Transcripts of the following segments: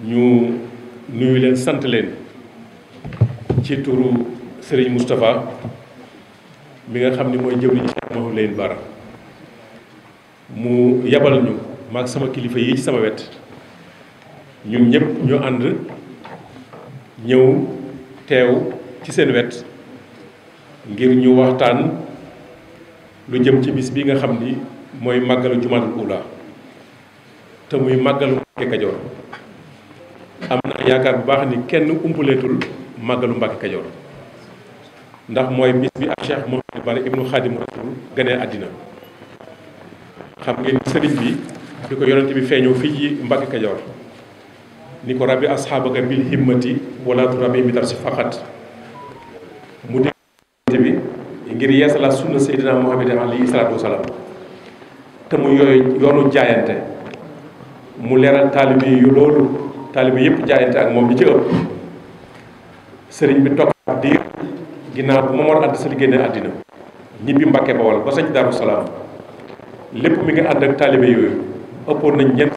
ñu nuyu leen sant leen ci turu Serigne Moustapha mi nga xam ni mooy jëwriñu Cheikh Mouhamadou Lamine Bara mu yabal ñu maag sama kilifa yi ci sama wet ñun ñëpp ñu ànd ñëw teew ci seen wet ngir ñu waxtaan lu jëm ci bis bi nga xam ni mooy màggalu Jumaadul Ula te muy màggalu Mbàkke Kajoor. am na yaakaar bu baax ni kenn umpaleetul màggalu Mbàkke Kajoor ndax mooy bis bi ak Cheikh Mouhamadou Bara ibnu Xaadim Rasul ganee àddina. xam ngeen ni sëriñ bi ko yonente bi feeñoo fii ci Mbàkke Kajoor ni ko rabbi asxaabaka bil himmati wala turabbi bi darsi faqat mu dégg bi ngir yeesalaat sunna Seydina Muhammad alayhi salaatu wasalaam te mu yooyu yoonu jaayante mu leeral taalibe yu loolu taalibe yëpp jaayante ak moom li ci ëpp sëriñ bi toog diir ginnaaw bu Momar Anta Sali génne àddina ñibbi Mbàkke Bawol ba sañ Daaru Salaam lépp mi ngi ànd ak taalibe yooyu ëppoon nañ ñeent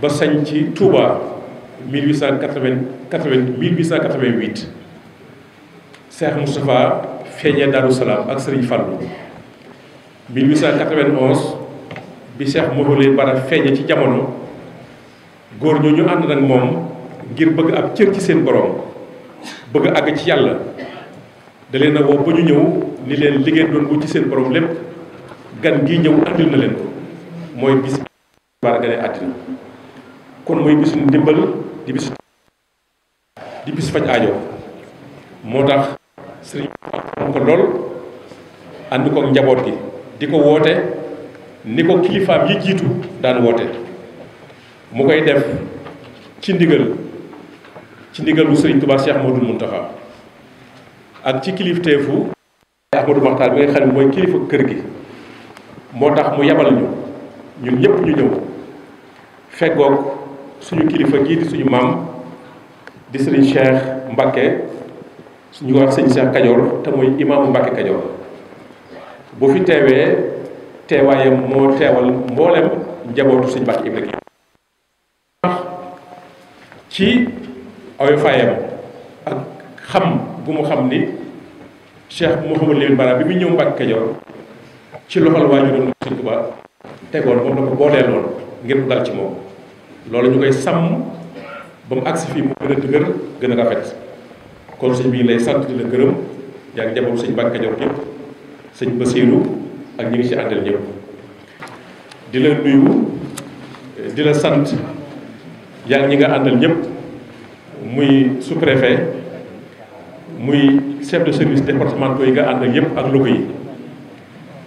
ba sañ ci Touba 1888 Cheikh Moustapha feeñee Daaru Salaam ak Sëriñ Fallu 1891 bi Cheikh Mouhamadou Lamine Bara feeñee ci jamono góor ñoo ñu ànd nag moom ngir bëgg ab cër ci seen borom bëgg àgg ci yàlla da leen a woo ba ñu ñëw ni leen li ngeen doon wut ci seen borom lépp gan gi ñëw andil na leen ko mooy bis bi Bara gane àddina kon mooy bisu ndimbal di bisu faj aajo moo tax sëriñ ko lool ànd ko njaboot gi di ko woote ni ko kilifaam yi jiitu daan woote mu koy def ci ndigalu sëriñ Tuubaa Cheikh Ahmadou Mountakha ak ci kilifteefu Ahmadou Makhtar bi nga xam ne mooy kilifa kër gi moo tax mu yabal ñu ñun ñëpp ñu ñëw feggoog suñu kilifa gii di suñu maam di sëriñ Cheikh Mbacké suñu wax sëñ Cheikh Kajoor te mooy imaamu Mbacké Kajoor bu fi teewee teewaayam moo teewal mboolem njabootu sëñ Mbacké Ibrahima ci oyofaayam ak xam gu mu xam ni Cheikh Mouhamadou Lamine Bara bi mu ñëw Mbàkke Kajoor ci loxol waajuram Sëñ Tuubaa tegoon moom la ko booleeloon ngir mu dal ci moom loolu ñu koy sàmm ba mu agsi fii mu gën a dëgër gën a rafet kon sëñ bi lay sant di la gërëm yaa ngi njabootu sëñ Mbàkke Kajoor yëpp sëñ Basiiru ak ñi ngi ci àndal ñëpp di la nuyu di la sant yaa ngi ñi nga àndal ñëpp muy sous-préfet muy chef de service départementaux yi nga àndal yëpp ak locaux yi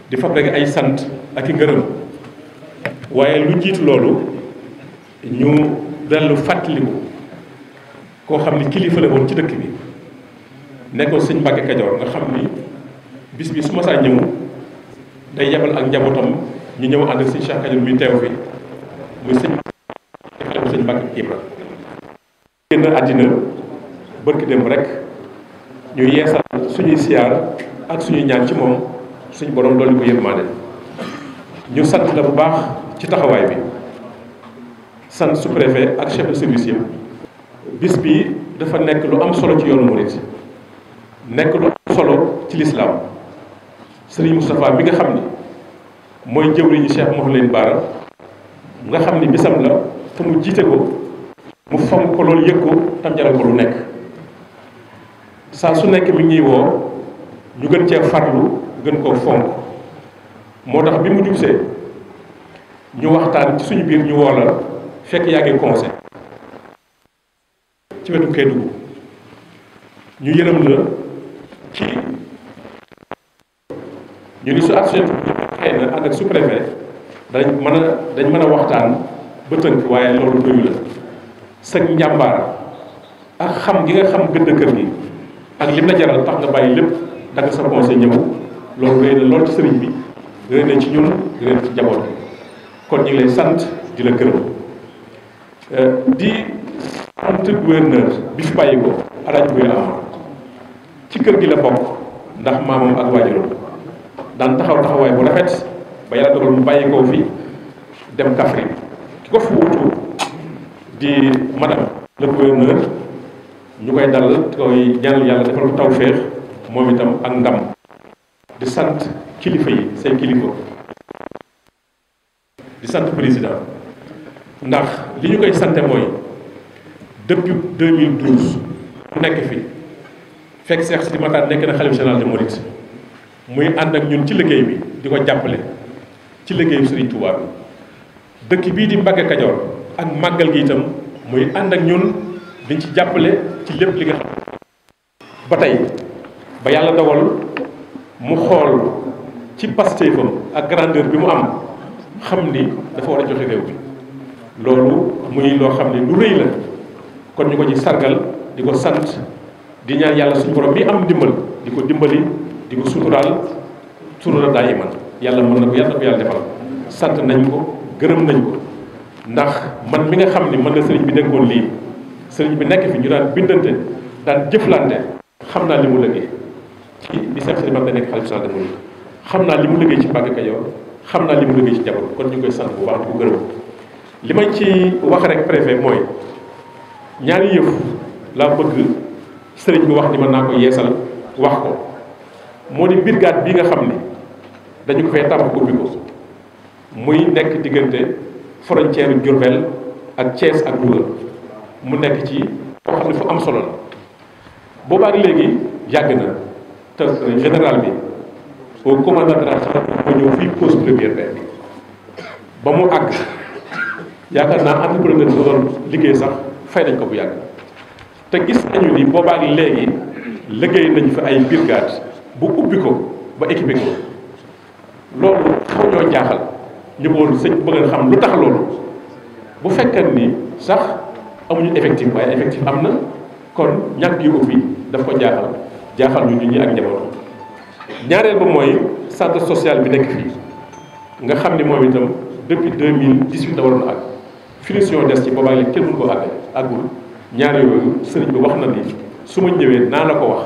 di fab rek ay sant ak i ngërëm waaye lu jiitu loolu ñu dellu fàttaliku koo xam ni kilifa la woon ci dëkk bi nekkoon sëñ Mbàkke Kajoor nga xam ni bis bi su ma saa ñëw day yebal ak njabootam ñu ñëw ànd ak sëñ Cheikh Kajoor mi teew fi muy sëñ Mbàkke Ibra génn àddina bërki dem rek ñu yeesal suñuy siyaar ak suñuy ñaan ci moom suñu borom doon ko yërmaande ñu sant la bu baax ci taxawaay bi sant sous-préfet ak chef de service yëpp bis bi dafa nekk lu am solo ci yoonu murit nekk lu am solo ci lislaam Serigne Moustapha bi nga xam ni mooy jëwriñu Cheikh Mouhamadou Lamine Bara nga xam ni bisam la te mu jiite ko mu fonk ko loolu yëg ko tam jaral ko lu nekk saa su nekk mi ngi woo ñu gën cee farlu gën koo fonk moo tax bi mu jubsee ñu waxtaan ci suñu biir ñu woo la fekk yaa ngi conseil ci wetu Kédougou ñu yërëm la ci ñu ni su ak xëy na ànd ak sous-préfet dañ mën a waxtaan ba tënk waaye loolu doyu la sag njàmbaar ak xam gi nga xam gëdd kër gi ak lim la jaral tax nga bàyyi lépp dagg sa conseil ñëw loolu réy na loolu ci sëriñ bi réy na ci ñun réy na ci njaboot bi kon ñu ngi lay sant di la gërëm di sant gouverneur bi fi bàyyi ko Alaaji Buya Amar ci kër gi la bokk ndax maamam ak waajuram daan taxawaay bu rafet ba yàlla dogal mu bàyyi ko fi dem Kaffrine ki ko fi wutu di madame le gouverneur ñu koy dalal koy ñaanal yàlla defal ko tawféex moom itam ak ndam di sant kilifa yi say kilifa di sant président ndax li ñu koy sante mooy depuis 2012 mu nekk fi fekk Cheikh Sidi Makhtar nekk na xalifa général des mourides muy ànd ak ñun ci liggéey bi di ko jàppale ci liggéeyu Serigne Touba bi dëkk bii di Mbacke Kajoor ak màggal gi itam muy ànd ak ñun diñ ci jàppale ci lépp li nga xam ba tey ba yàlla dogal mu xool ci pastéefam ak grandeur bi mu am xam ni dafa war a joxe réew bi loolu muy loo xam ne lu rëy la kon ñu ko ci sargal di ko sant di ñaan yàlla suñu borom bi am ndimbal di ko dimbali di ko suturaal daa iman yàlla mën na ko yàlla defal sant nañ ko gërëm nañ ko ndax man mi nga xam ni mën na sëriñ bi dénkoon lii sëriñ bi nekk fi ñu daan bindante daan jëflante xam naa li mu liggéey ci di Cheikh Sidi Makhtar nekk xalifa général des mourides xam naa li mu liggéey ci Mbacke Kajoor xam naa li mu liggéey ci jamono kon ñu ngi koy sant bu baax di ko gërëm li may ci wax rek préfet mooy ñaari yëf laa bëgg sëriñ bi wax ni mën naa ko yeesal wax ko moo di brigade bi nga xam ni dañu ko fay tabax ubbi ko muy nekk diggante frontière Diourbel ak Thiès ak Louga mu nekk ci foo xam ne fu am solo la boobaak léegi yàgg na te général bi au commandant de la gendarmerie moo ñëw fii pose première pierre ba mu àgg yaakaar naa entrepreneur bi doon liggéey sax fay nañ ko bu yàgg te gis nañu ni boobaak léegi liggéey nañ fi ay brigade bu ubbi ko ba équipé ko loolu xaw ñoo jaaxal ñu bëggoon sëñ bëgg xam lu tax loolu bu fekkee ni sax amuñu effectif waaye effectif am na kon ñàkk yu ubbi daf ko jaaxal ñu nit ñi ak njaboot ñaareel ba mooy centre social bi nekk fii nga xam ni moom itam depuis 2018 la waroon àgg finition des ci boobaa léegi kenn mënu ko àggul ñaar yooyu sëriñ bi wax na ni su ma ñëwee naa la ko wax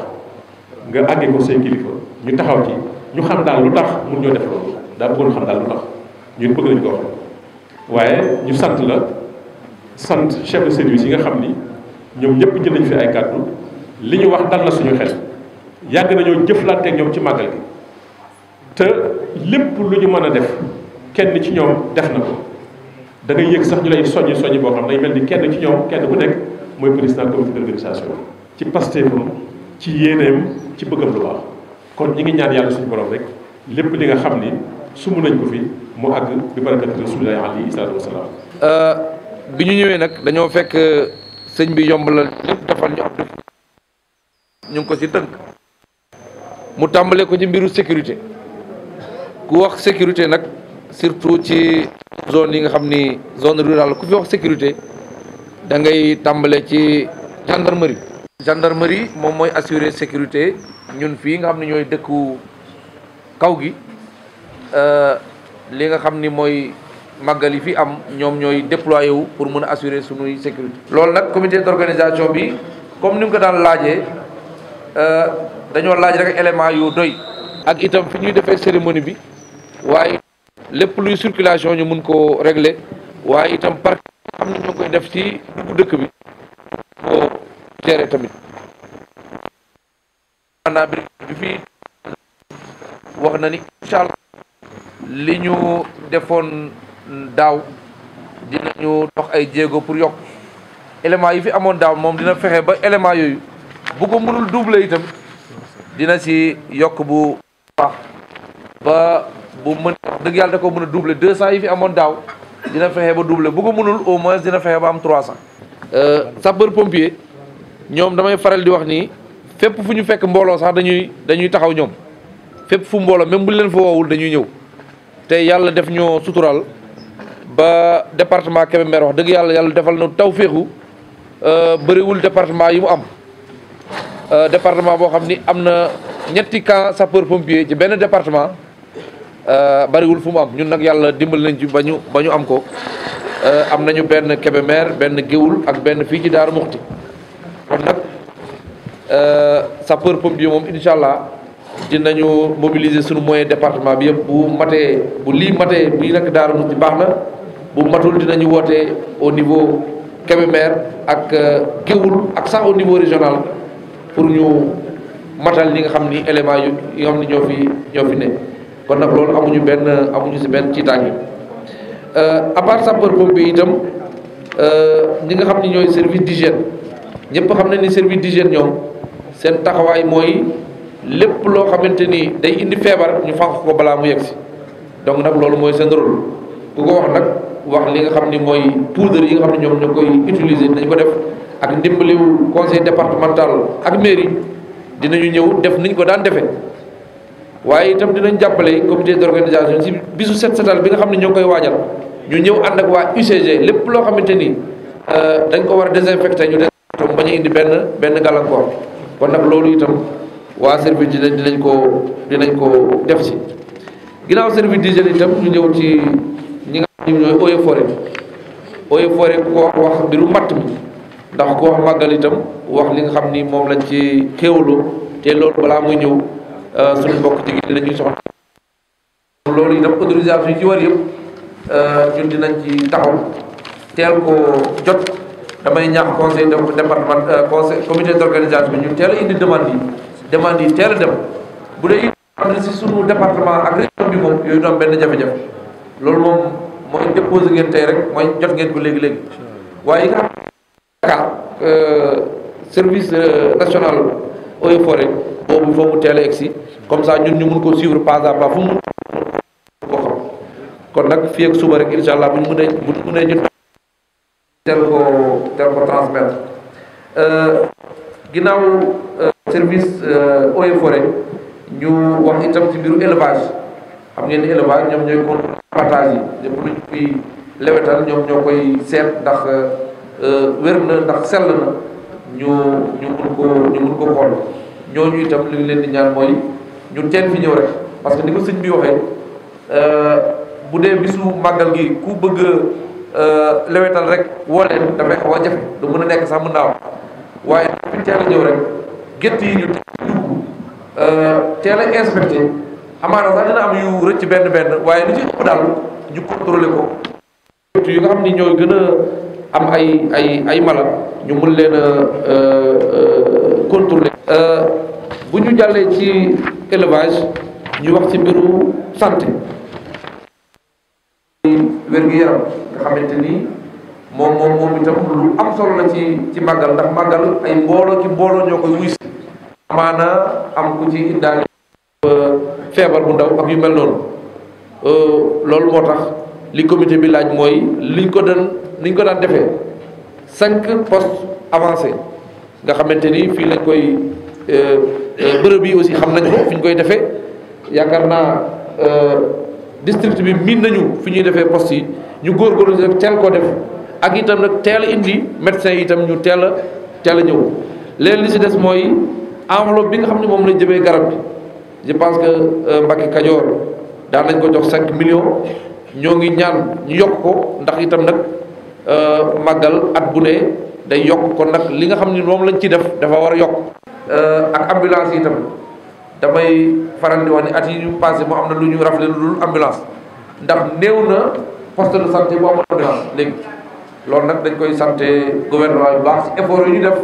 nga àggee ko say kilifa ñu taxaw ci ñu xam daal lu tax mun ñoo def loolu daa bëggoon xam daal lu tax ñun bëgg nañ ko wax waaye ñu sant la sant chef de service yi nga xam ni ñoom ñëpp jël nañ fi ay kàddu li ñu wax dal na suñu xel yàgg nañoo jëflante ak ñoom ci màggal gi te lépp lu ñu mën a def kenn ci ñoom def na ko da ngay yëg sax ñu lay soññi boo xam day mel ni kenn ci ñoom kenn ku nekk mooy président comité d'organisation ci pastéefam ci yéeneem ci bëggam lu baax kon ñi ngi ñaan yàlla suñu borom rek lépp li nga xam ni sumb nañ ko fi mu àgg bi barakati rasulillahi alayhi salaatu wasalaam. bi ñu ñëwee nag dañoo fekk sëñ bi yombalal lépp defal ñu ab ñu ngi ko ci tënk mu tàmbalee ko ci mbiru sécurité ku wax sécurité nag surtout ci zone yi nga xam ni zone rurale ku fi wax sécurité da ngay tàmbale ci gendarmerie. gendarmerie moom mooy assurer sécurité ñun fii nga xam ne ñooy dëkku kaw gi li nga xam ni mooy màggal yi fi am ñoom ñooy déployé wu pour mën a assurer sunuy sécurité. loolu nag comité d'organisation bi comme ni mu ko daan laajee dañoo laaj rek élément yu doy. ak itam fi ñuy defee cérémonie bi waaye lépp luy circulation ñu mun koo régler waaye itam parc xam ne ñoo koy def ci dugg dëkk bi koo gérer tamit. maanaam bi fii wax na ni incha allah li ñu defoon daaw dinañu dox ay jéego pour yokk éléments yi fi amoon daaw moom dina fexe ba éléments yooyu bu ko mënul doubler itam dina si yokk bu baax ba bu mën dëgg yàlla da ko mën a doubler 200 yi fi amoon daaw dina fexe ba doubler bu ko mënul au moins dina fexe ba am 300. sapeur pompier ñoom damay faral di wax nii fépp fu ñu fekk mbooloo sax dañuy taxaw ñoom fépp fu mbooloo même bu leen fa woowul dañuy ñëw te yàlla def ñoo sutural ba département Kébémer wax dëgg yàlla defal na tawféexu bëriwul département yi mu am département boo xam ni am na ñetti camp sapeur pompier ci benn département bariwul fu mu am ñun nag yàlla dimbali nañ ci ba ñu am ko am nañu benn Kébémer benn Géoul ak benn fii ci Daaru Muxti kon nag sapeur pompier moom incha allah dinañu mobiliser suñu moyen département bi yëpp bu lii matee bii nag Daaru Muxti baax na bu matul dinañu woote au niveau Kébémer ak Géoul ak sax au niveau régional pour ñu matal li nga xam ni éléments yi nga xam ni ñoo fi ne kon nag loolu amuñu si benn ci tàngi à part sapeur pompier itam ñi nga xam ni ñooy service d'hygiène ñëpp xam nañ ni service d'hygiène ñoom seen taxawaay mooy lépp loo xamante ni day indi feebar ñu fànq ko balaa mu yegsi donc nag loolu mooy seen rôle ku ko wax nag wax li nga xam ni mooy poudre yi nga xam ne ñoom ñoo koy utiliser dinañ ko def ak ndimbaliwu conseil départemental ak mairie dinañu ñëw def niñ ko daan defee waaye itam dinañ jàppale comité d'organisation ci bisu set setal bi nga xam ne ñoo koy waajal ñu ñëw ànd ak waa UCG lépp loo xamante ni dañ ko war a désinfecté ñu désinfecté bañ a indi benn gàllankoor kon nag loolu itam waa service dinañ ko def ci ginnaaw service d'hygiène itam ñu ñëw ci ñi nga xam ne ñooy eaux et forêt ku ko wax mbiru matt mi ndax ku wax màggal itam wax li nga xam ni moom lañ ci xéewlu te loolu balaa muy ñëw suñu mbokk jigéen dinañuy soxla loolu itam autorisation yi ci war yëpp ñun dinañ ci taxaw teel ko jot damay ñaax conseil département conseil comité d'organisation bi ñu teel a indi demande yi teel a dem bu dee xam ne si suñu département ak région bi moom yooyu doon benn jafe-jafe loolu moom mooy déposé ngeen tey rek mooy jot ngeen ko léegi-léegi waaye yi nga xam Dakar service national eaux et forêt boobu foo mu teel a egsi comme ça ñun ñu mun ko suivre pas à pas fu mu ko xam kon nag fii ak suba rek incha allah bu ñu mënee ñu teel ko transmettre ginnaaw service eaux et forêt ñu wax itam ci mbiru élevage xam ngeen ni élevage ñoom ñooy contrôle partage yi lépp lu ñu fi lewetal ñoom ñoo koy seet ndax wér na ndax sell na ñu mun ko xool ñooñu itam li ñu leen di ñaan mooy ñu teel fi ñëw rek parce que ni ko sëñ bi waxee bu dee bisu màggal gi ku bëgg lewetal rek woo leen dafay xaw a jafe du mën a nekk sax mën naa wax waaye fi teel a ñëw rek gétt yi ñu teel a inspecté amaana sax dina am yu rëcc benn waaye lu ci ëpp daal ñu contrôlé ko yu nga xam ni ñooy gën a am ay mala ñu mun leen a contrôler bu ñu jàllee ci élevage ñu wax ci mbiru santé wér-gu-yaram nga xamante ni moom itam lu am solo la ci màggal ndax màggal ay mbooloo ñoo koy wuy si amaana am ku ci indaale feebar bu ndaw ak yu mel noonu loolu moo tax li comité bi laaj mooy liñ ko daan defee 5 postes avancés nga xamante ni fii lañ koy bërëb yi aussi xam nañ ko fi ñu koy defee yaakaar naa district bi miin nañu fi ñuy defee postes yi ñu góorgóorlu rek teel koo def ak itam nag teel a indi médecins yi itam ñu teel a ñëw léegi li si des mooy enveloppe bi nga xam ne moom lañ jëmee garab bi je pense que Mbacké Kajoor daan nañ ko jox 5 millions ñoo ngi ñaan ñu yokk ko ndax itam nag màggal at bu ne day yokk kon nag li nga xam ni moom lañ ci def dafa war a yokk ak ambulance yi itam damay faral di wax ni at yi ñu passé moo am na lu ñu rafle lu dul ambulance ndax néew na poste de santé bu amul ambulance léegi loolu nag dañ koy santé gouvernement yu baax ci effort yu ñu def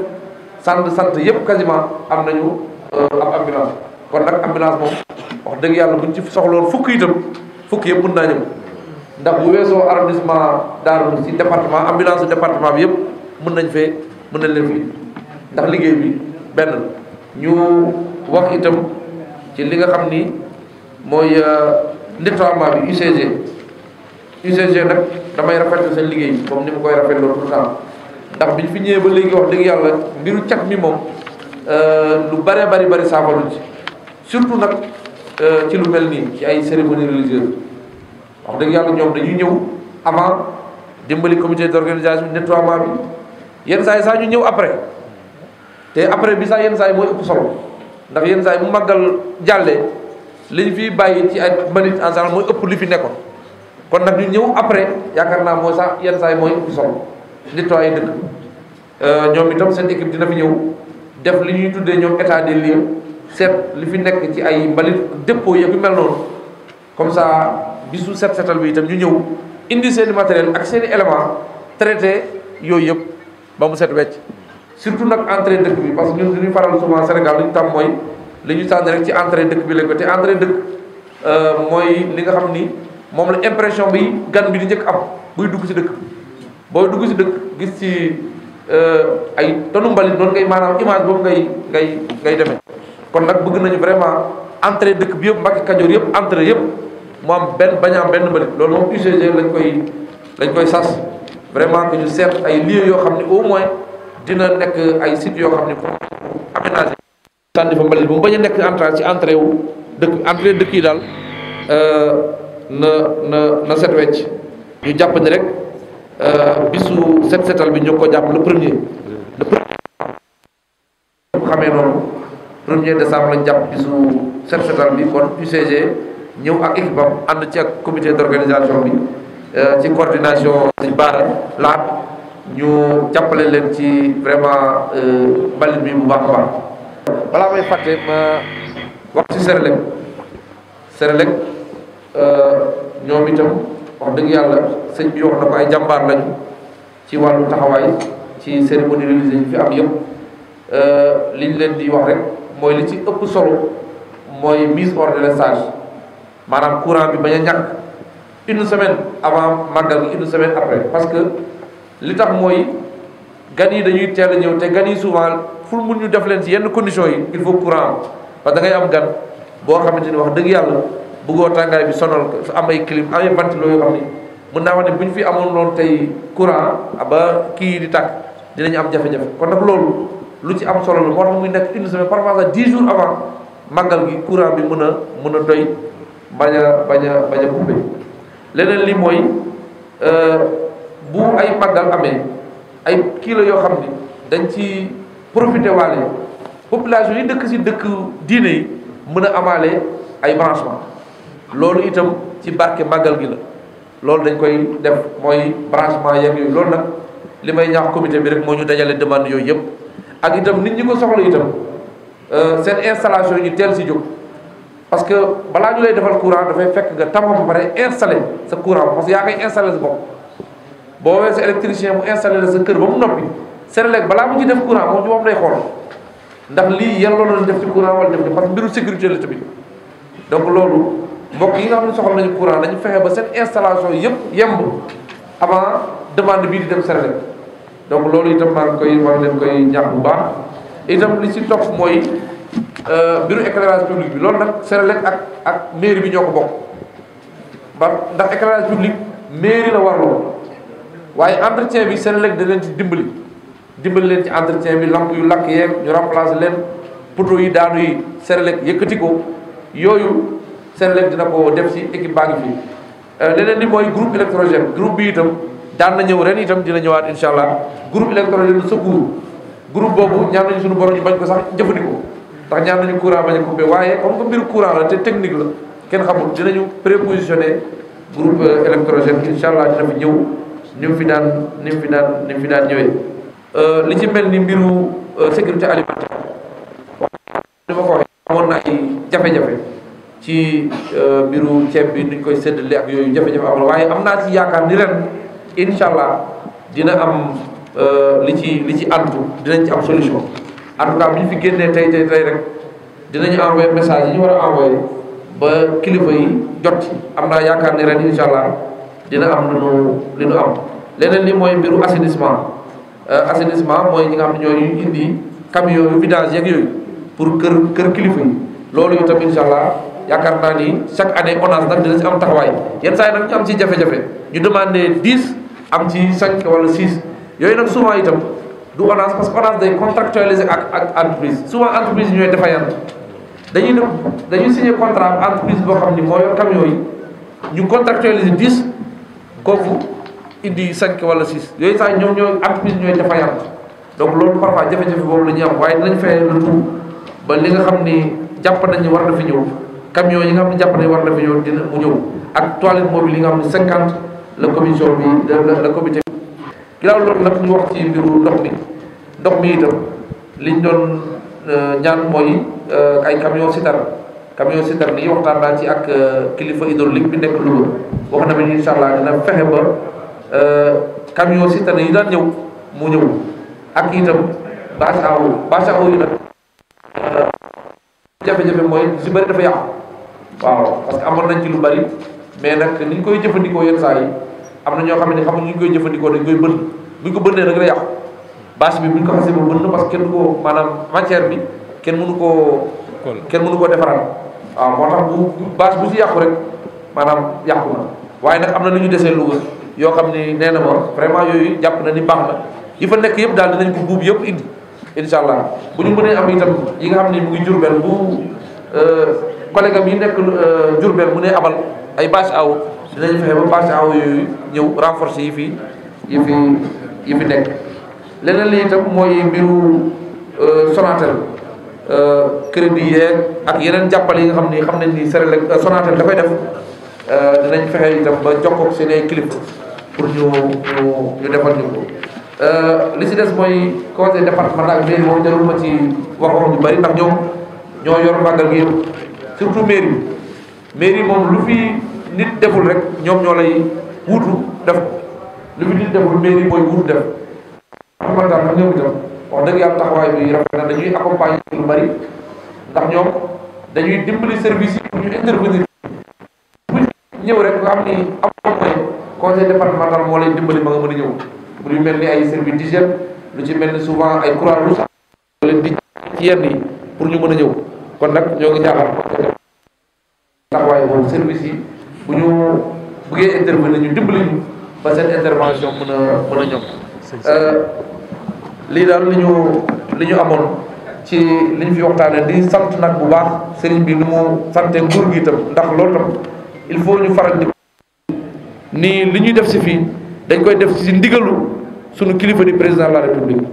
sant yëpp quasiment am nañu am ambulance kon nag ambulance moom wax dëgg yàlla buñ ci soxloon fukk itam fukk yëpp mën naa ñëw ndax bu weesoo arrondissement Darou ci département ambulance département bi yëpp mën nañ leen fi ndax liggéey bi benn ñu wax itam ci li nga xam ni mooy nettoiement bi UCG nag damay rafetlu seen liggéey comme ni ma koy rafetlu tout le temps ndax biñ fi ñëwee ba léegi wax dëgg yàlla mbiru cat mi moom lu bari saafaluñ ci surtout nag ci lu mel nii ci ay cérémonie religieuse wax dëgg yàlla ñoom dañuy ñëw avant dimbali comité d'organisation nettoiement bi yenn saa yi sax ñu ñëw après te après bi sax yenn saa yi mooy ëpp solo ndax yenn saa yi bu màggal jàllee li ñu fiy bàyyi ci ay mbalit en général mooy ëpp li fi nekkoon kon nag ñu ñëw après yaakaar naa mooy sax yenn saa yi mooy ëpp solo nettoyer dëkk ñoom itam seen équipe dina fi ñëw def li ñuy tuddee ñoom état des lieux seet li fi nekk ci ay mbalit dépôt yu mel noonu comme ça bisu setal bi itam ñu ñëw indi seeni matériel ak seeni élément traité yooyu yëpp ba mu set wecc surtout nag entrée dëkk bi parce que ñun duñuy faral souvent Sénégal li ñu tam mooy li ñu sànni rek ci entrée dëkk bi lañ ko te entrée dëkk mooy li nga xam ni moom la impression bi gan bi di njëkk am buy dugg si dëkk booy dugg si dëkk gis ci ay tonu mbalit noonu ngay maanaam image boobu ngay demee kon nag bëgg nañu vraiment entrée dëkk bi yëpp Mbacke Kajoor yëpp entrée yëpp mu am bañ a am benn mbalit loolu moom UCG lañ koy sas vraiment que ñu seet ay lieux yoo xam ne au moins dina nekk ay sites yoo xam ne pour aménager sànni fa mbalit bu mu bañ a nekk entrée ci entrée wu entrée dëkk yi daal na set wecc ñu jàpp ni rek bisu set setal bi ñu ko jàpp le premier bu xamee noonu 1er décembre lañ jàpp bisu set setal bi kon UCG ñëw ak équipe am ànd ci ak comité d'organisation bi ci coordination ci baara laat ñu jàppale leen ci vraiment mbalit bi bu baax a baax balaa may fàtte ma wax ci Senelec ñoom itam wax dëgg yàlla sëñ bi wax na ko ay jàmbaar lañu ci wàllu taxawaay ci cérémonie religieuse yi fi am yëpp liñ leen di wax rek mooy li ci ëpp solo mooy mise hors délestage maanaam courant bi bañ a ñàkk une semaine avant màggal gi une semaine après parce que li tax mooy gan yi dañuy teel a ñëw te gan yi souvent fu mun ñu def leen ci yenn conditions yi il faut courant am parce que da ngay am gan boo xamante ni wax dëgg yàlla bëggoo tàngaay bi sonal ko su am ay clim am ay ventilo yoo xam ni mën naa wax ne bu ñu fi amoon loolu tey courant ba kii di tàkk dinañu am jafe-jafe kon nag loolu lu ci am solo la moo tax muy nekk une semaine parfois sax 10 jours avant màggal gi courant bi mën a doy bañ a coupé leneen li mooy bu ay màggal amee ay kii la yoo xam ni dañ ci profité waale population yi dëkk si dëkk diine yi mën a amaale ay branchement loolu itam ci barke màggal gi la loolu dañ koy def mooy branchement yeeg yooyu loolu nag li may ñaax comité bi rek moo ñu dajale demande yooyu yëpp ak itam nit ñi ko soxla itam seen installation yi ñu teel si jóg parce que balaa ñu lay defal courant dafay fekk nga tabax ba pare installé sa courant parce que yaa koy installé sa bopp boo woowee sa électricien mu installé la sa kër ba mu noppi Senelec balaa mu ci def courant moom ci moom day xool ndax lii yelloo na def ci courant wala def ci parce que mbiru sécurité la tamit donc loolu mbokk yi nga xam ne soxla nañu courant dañu fexe ba seen installation yëpp yemb avant demande bii di dem Senelec donc loolu itam maa ngi koy war leen koy ñaax bu baax itam li ci topp mooy mbiru éclairage public bi loolu nag Senelec ak mairie bi ñoo ko bokk ba ndax éclairage public mairie la warloo waaye entretien bi Senelec da leen ci dimbali leen ci entretien bi lamp yu lakk yeeg ñu remplacer leen poteau yi daanu yi Senelec yëkkati ko yooyu Senelec dina ko def ci équipe baa ngi fii leneen li mooy groupe électrogène groupe bi itam daan na ñëw ren itam dina ñëwaat insha allah groupe électrogène de secours groupe boobu ñaan nañu suñu borom ñu bañ ko sax jëfandikoo ndax ñaan nañu courant bañ a coupé waaye comme que mbiru courant la te technique la kenn xamul dinañu prépositionné groupe électrogène insha allah dina fi ñëw ni mu fi daan ñëwee li ci mel ni mbiru sécurité alimentaire ni ma ko waxee amoon na ay jafe-jafe ci mbiru ceeb bi nuñ koy séddale ak yooyu jafe-jafe am na waaye am naa ci yaakaar ni ren incha allah dina am li ci antu dinañ ci am solution en tout cas bu ñu fi génnee tey rek dinañu envoyé message yi ñu war a envoyé ba kilifa yi jot ci am naa yaakaar ni ren incha allah dina am li nu am leneen li mooy mbiru assainissement mooy ñi nga xam ne ñooy indi camion yu vidange yeeg yooyu pour kër kilifa yi loolu itam incha allah yaakaar naa ni chaque année ONAS nag dina ci am taxawaay yenn saa yi nag ñu am ci jafe-jafe ñu demandé 10 am ci 5 wala 6 yooyu nag souvent itam du ONAS parce que ONAS day contractualiser ak entreprise souvent entreprise yi ñooy défaillante dañuy signé contrat entreprise boo xam ni moo yor camion yi ñu contractualiser 10 kooku indi 5 wala 6 yooyu sax ñoom ñooy entreprise ñooy défaillante donc loolu parfois jafe-jafe boobu la ñuy am waaye dinañ fexe le tout ba li nga xam ni jàpp nañ ni war na fi ñëw camion yi nga xam ne jàpp nañ war na fi ñëw dina mu ñëw ak toilette mobile yi nga xam ne 50 la commission bi la comité ginnaaw loolu nag ñu wax ci mbiru ndox mi itam liñ doon ñaan mooy ay camion citerne yi waxtaan naa ci ak kilifa hydraulique bi nekk Louga wax na ma ni incha allah dina fexe ba camion citerne yi daan ñëw mu ñëw ak itam bâche à eau yi nag jafe-jafe mooy si bëri dafa yàqu waaw parce que amoon nañ ci lu bari mais nag ni ñu koy jëfandikoo yenn saa yi am na ñoo xam ne xamuñ ni ñu koy jëfandikoo dañ koy bënn bu ñu ko bënnee rek la yàqu bâche bi bu ñu ko xasee ba bënn parce que kenn du ko maanaam matière bi kenn mënu koo defaraat waaw moo tax bu bâche bu si yàqu rek maanaam yàqu na waaye nag am na lu ñu desee Louga yoo xam ni nee na ma vraiment yooyu jàpp na ni baax na yi fa nekk yëpp daal dinañ ko buub yëpp indi incha allah bu ñu mënee am itam yi nga xam ne mu ngi Diourbel bu collègue am yi nekk Diourbel mu ne abal ay bâche à eau dinañ fexe ba bâche à eau yooyu ñëw renforcer yi fi nekk leneen li itam mooy mbiru Sonatel crédit yeeg ak yeneen jàppale yi nga xam nañ ni Senelec Sonatel dafay def dinañ fexe itam ba jokkoo ak seen ay kilifa pour ñu defal ñu ko li ci des mooy conseil départemental ak mairie moom jarul ma ci wax ñu bari ndax ñoom ñoo yor màggal gi yëpp surtout mairie moom lu fi nit deful rek ñoom ñoo lay wuutu def lu fi nit deful mairie mooy wuutu def xamante ak ñoom itam wax dëgg yàlla taxawaay bi rafet na dañuy accompagner lu bari ndax ñoom dañuy dimbali service yi pour ñu intervenir bu ñëw rek nga xam ni am mooy conseil départemental moo lay dimbali ba nga mën a ñëw bu lu mel ni ay service d'hygiène lu ci mel ni souvent ay Croix-Rouge leen di ci yenn yi pour ñu mën a ñëw kon nag ñoo ngi jaaxal taxawaay boobu service yi bu ñu bëggee intervenir ñu dimbali ñu ba seen intervention mën a ñoom lii daal li ñu amoon ci li ñu fi waxtaanee di sant nag bu baax sëriñ bi ni mu sante nguur gi itam ndax loolu tam il faut ñu faral di ni li ñuy def si fii dañ koy def si ndigalu sunu kilifa di président de la république